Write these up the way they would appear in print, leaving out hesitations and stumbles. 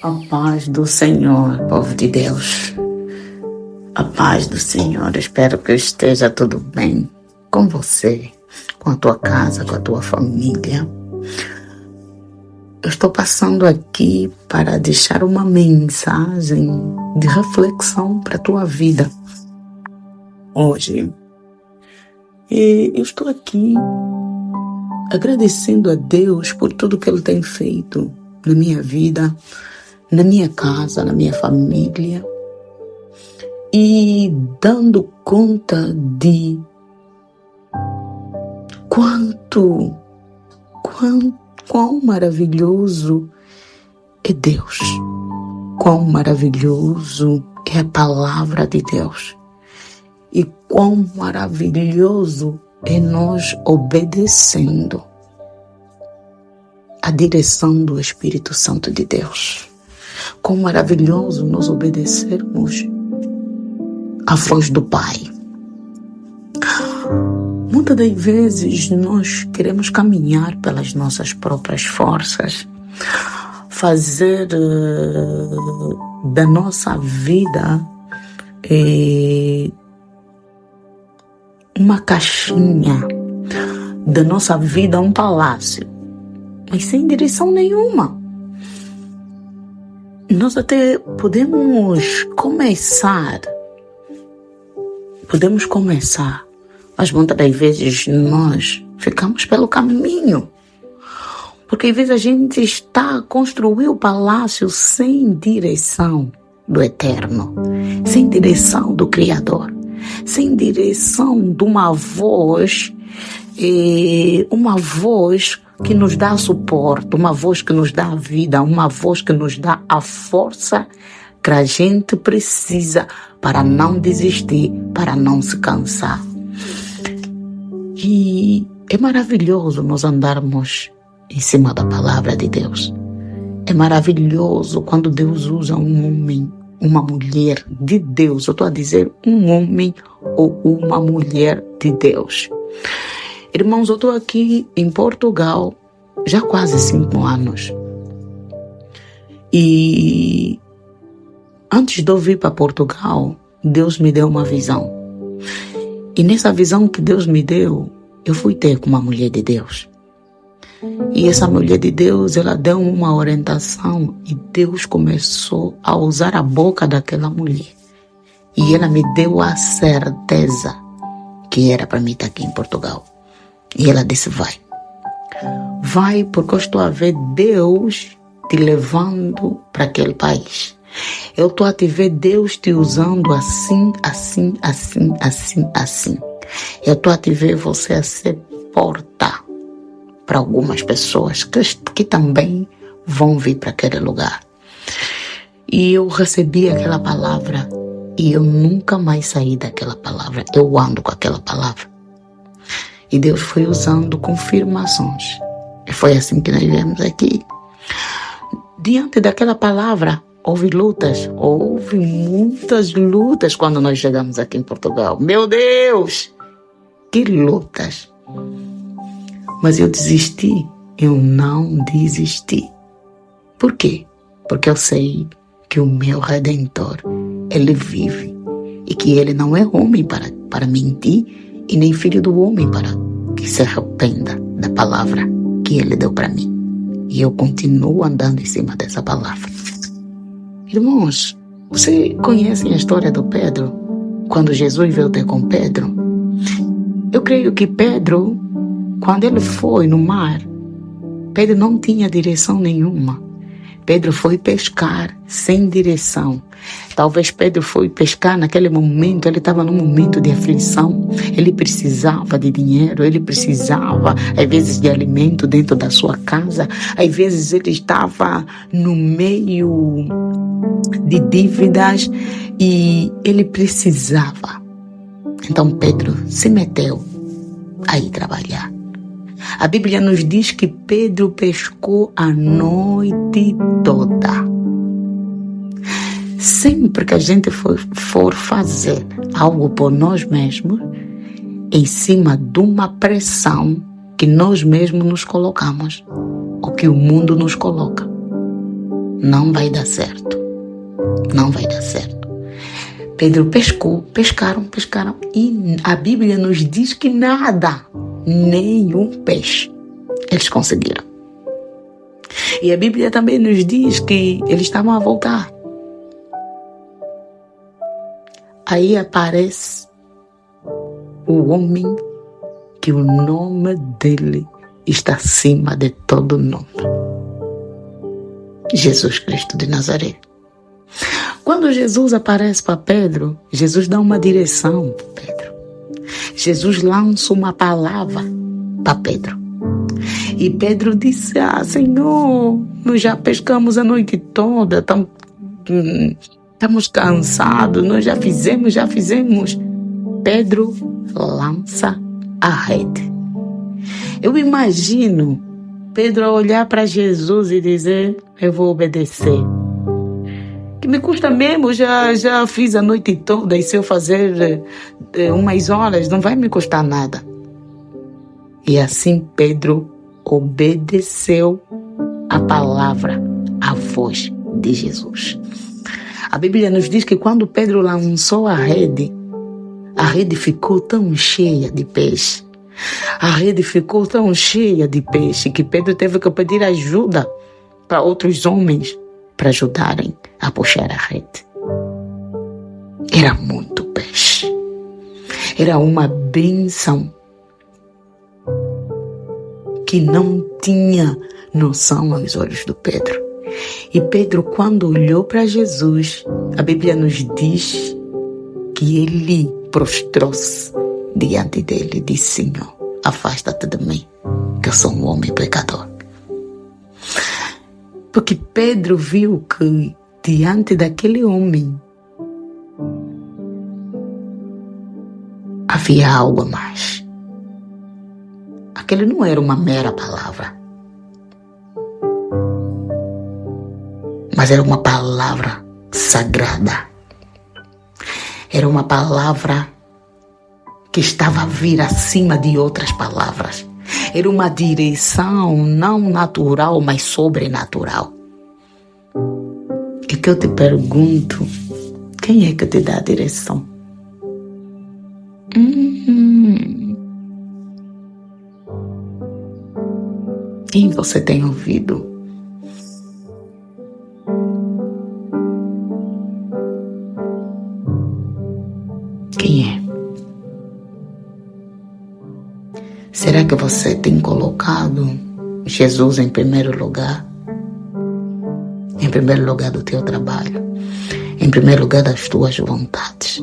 A paz do Senhor, povo de Deus. A paz do Senhor. Espero que esteja tudo bem com você, com a tua casa, com a tua família. Eu estou passando aqui para deixar uma mensagem de reflexão para a tua vida hoje. E eu estou aqui agradecendo a Deus por tudo que Ele tem feito na minha vida, na minha casa, na minha família, e dando conta de quão maravilhoso é Deus, quão maravilhoso é a palavra de Deus e quão maravilhoso é nós obedecendo a direção do Espírito Santo de Deus. Quão maravilhoso nós obedecermos à voz do Pai. Muitas das vezes nós queremos caminhar pelas nossas próprias forças, fazer da nossa vida uma caixinha, da nossa vida um palácio, mas sem direção nenhuma. Nós até podemos começar, mas muitas das vezes nós ficamos pelo caminho, porque às vezes a gente está a construir o palácio sem direção do Eterno, sem direção do Criador, sem direção de uma voz que nos dá suporte, uma voz que nos dá a vida, uma voz que nos dá a força que a gente precisa para não desistir, para não se cansar. E é maravilhoso nós andarmos em cima da palavra de Deus. É maravilhoso quando Deus usa um homem, uma mulher de Deus. Eu estou a dizer um homem ou uma mulher de Deus. Irmãos, eu estou aqui em Portugal já há quase 5 anos. E antes de eu vir para Portugal, Deus me deu uma visão. E nessa visão que Deus me deu, eu fui ter com uma mulher de Deus. E essa mulher de Deus, ela deu uma orientação e Deus começou a usar a boca daquela mulher. E ela me deu a certeza que era para mim estar aqui em Portugal. E ela disse, vai porque eu estou a ver Deus te levando para aquele país. Eu estou a te ver Deus te usando assim. Eu estou a te ver você a ser porta para algumas pessoas que também vão vir para aquele lugar. E eu recebi aquela palavra e eu nunca mais saí daquela palavra. Eu ando com aquela palavra. E Deus foi usando confirmações. E foi assim que nós viemos aqui. Diante daquela palavra, houve muitas lutas quando nós chegamos aqui em Portugal. Meu Deus! Que lutas! Mas eu não desisti. Por quê? Porque eu sei que o meu Redentor, Ele vive. E que Ele não é homem para mentir e nem filho do homem para que se arrependa da palavra que Ele deu para mim. E eu continuo andando em cima dessa palavra. Irmãos, vocês conhecem a história do Pedro? Quando Jesus veio ter com Pedro? Eu creio que Pedro, quando ele foi no mar, Pedro não tinha direção nenhuma. Pedro foi pescar sem direção. Talvez Pedro foi pescar naquele momento, ele estava num momento de aflição. Ele precisava de dinheiro, ele precisava, às vezes, de alimento dentro da sua casa. Às vezes ele estava no meio de dívidas e ele precisava. Então Pedro se meteu a ir trabalhar. A Bíblia nos diz que Pedro pescou a noite toda. Sempre que a gente for fazer algo por nós mesmos, em cima de uma pressão que nós mesmos nos colocamos, ou que o mundo nos coloca. não vai dar certo. Não vai dar certo. Pedro pescaram e a Bíblia nos diz que nada, nenhum peixe eles conseguiram. E a Bíblia também nos diz que eles estavam a voltar. Aí aparece o homem que o nome dele está acima de todo nome. Jesus Cristo de Nazaré. Quando Jesus aparece para Pedro, Jesus dá uma direção para Pedro. Jesus lança uma palavra para Pedro. E Pedro disse, Senhor, nós já pescamos a noite toda, estamos cansados, nós já fizemos. Pedro lança a rede. Eu imagino Pedro olhar para Jesus e dizer, eu vou obedecer. Que me custa mesmo, já fiz a noite toda, e se eu fazer umas horas, não vai me custar nada. E assim Pedro obedeceu a palavra, a voz de Jesus. A Bíblia nos diz que quando Pedro lançou a rede ficou tão cheia de peixe. A rede ficou tão cheia de peixe que Pedro teve que pedir ajuda para outros homens para ajudarem a puxar a rede. Era muito peixe. Era uma bênção que não tinha noção aos olhos do Pedro. E Pedro, quando olhou para Jesus, a Bíblia nos diz que ele prostrou-se diante dele e disse, Senhor, afasta-te de mim, que eu sou um homem pecador. Porque Pedro viu que diante daquele homem havia algo a mais. Aquele não era uma mera palavra, mas era uma palavra sagrada. Era uma palavra que estava a vir acima de outras palavras. Era uma direção não natural, mas sobrenatural. E que eu te pergunto, quem é que te dá a direção? Quem você tem ouvido? Quem é? Será que você tem colocado Jesus em primeiro lugar? Em primeiro lugar do teu trabalho? Em primeiro lugar das tuas vontades?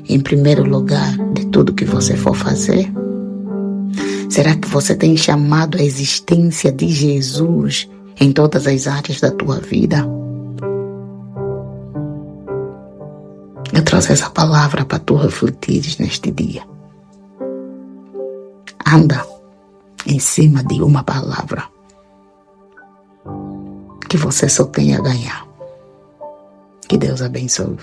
Em primeiro lugar de tudo que você for fazer? Será que você tem chamado a existência de Jesus em todas as áreas da tua vida? Eu trouxe essa palavra para tu refletires neste dia. Anda em cima de uma palavra que você só tem a ganhar. Que Deus abençoe.